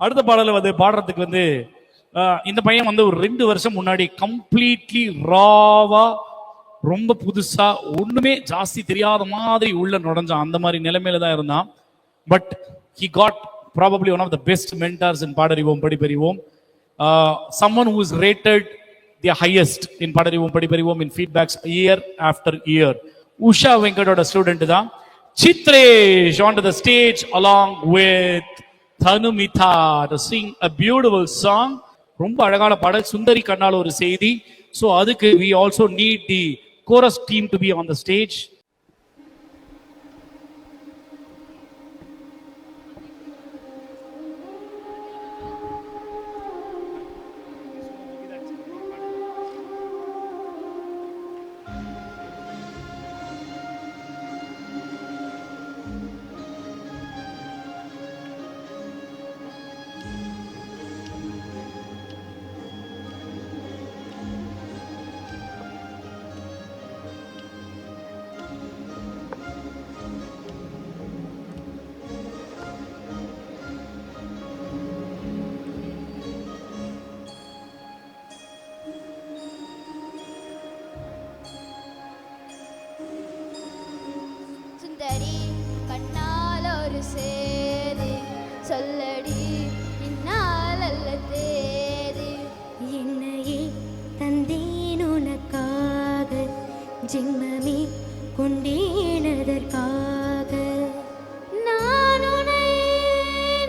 அடுத்த பாடல வந்து பாடுறதுக்கு வந்து இந்த பையன் வந்து ஒரு 2 வருஷம் முன்னாடி கம்ப்ளீட்லி ராவா ரொம்ப புதுசா ஒண்ணுமே ஜாஸ்தி தெரியாத மாதிரி உள்ள நுழைஞ்சான். அந்த மாதிரி நிலைமையில தான் இருந்தான். But he got probably one of the best mentors in Paadarivom Padipparivom. Someone who is rated the highest in Paadarivom Padipparivom in feedbacks year after year. Usha வெங்கடோட ஸ்டூடெண்ட் தான். Chitresh onto the stage along with Thanumita to sing a beautiful song. ரொம்ப அழகான பாடல். சுந்தரி கண்ணால் ஒரு செய்தி. So அதுக்கு we also need the chorus team to be on the stage. சுந்தரி கண்ணால் ஒரு சேதி சொல்லடி இந்நாள் அல்ல தேதி. என்னையே தந்தேன் உனக்காக, ஜென்மமே கொண்டேனதற்காக. நான் உன்னை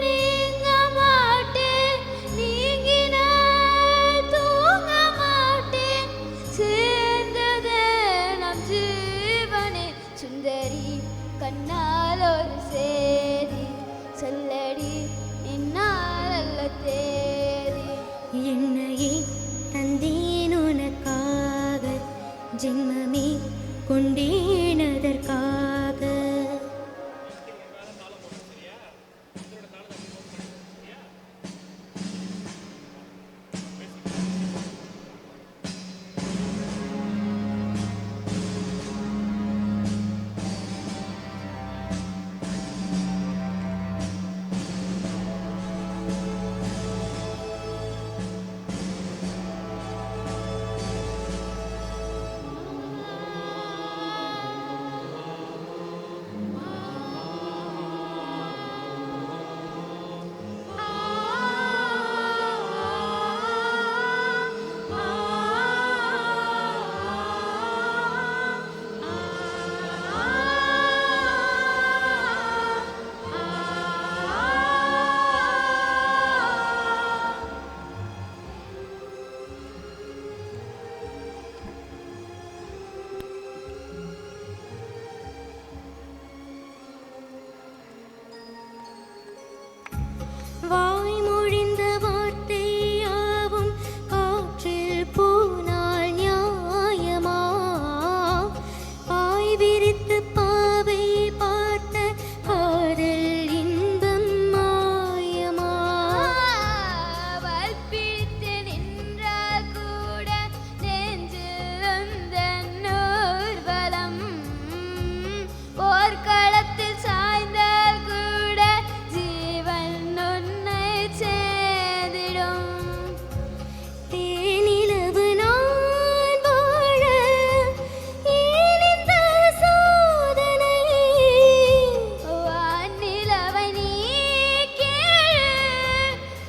நீங்க மாட்டேன், நீங்கினால் தூங்க மாட்டேன். சேர்ந்ததே நம் ஜீவனே. சுந்தரி கண்ணால் ஒரு சேதி சொல்லடி இந்நாள் அல்ல தேதி. என்னையே தந்தேன் உனக்காக, ஜென்மமே கொண்டேனதற்காக. வாய் மொழிந்த வார்த்தை யாவும் காற்றில் போனால் நியாயமா? பாய் விரித்து பாவை பார்த்த காதல் இன்பம் மாயமா? வல்பித்து நின்றால் கூட நெஞ்சில் உந்தன் ஊர்வலம். போர்க்களத்தில் சாய்ந்தால் கூட ஜீவன் உன்னை சேர்ந்திடும். தேனிலவு நான் வாழ ஏன் இந்த சோதனை? வானிலவை நீ கேளு,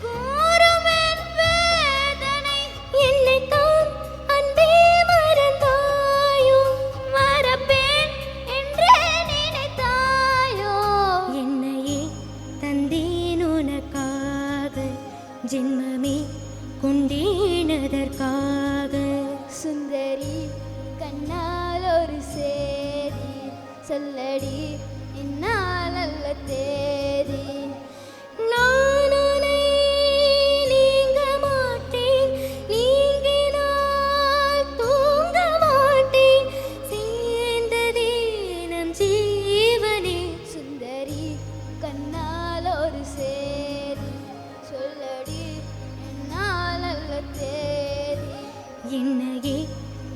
கூறும் என் வேதனை. என்னைத்தான் அன்பே மறந்தாயோ? மறப்பேன் என்றே நினைத்தாயோ? என்னையே தந்தேன் உனக்காக, ஜென்மமே கொண்டேனதற்காக. சுந்தரி கண்ணால் ஒரு சேதி சொல்லடி இந்நாள் அல்ல தேதி. நான் உன்னை நீங்க மாட்டேன், நீங்கினால் தூங்க மாட்டேன். சேர்ந்ததே நம் ஜீவனே. சுந்தரி கண்ணால் ஒரு சேதி சொல்லடி இந்நாள் அல்ல தேதி. என்னையே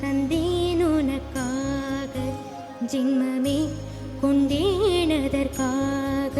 தந்தேன் உனக்காக, ஜென்மமே கொண்டேனதற்காக.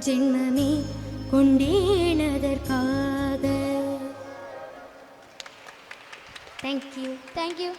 ஜென்மமே கொண்டேனதற்காக. தேங்க்யூ. தேங்க்யூ.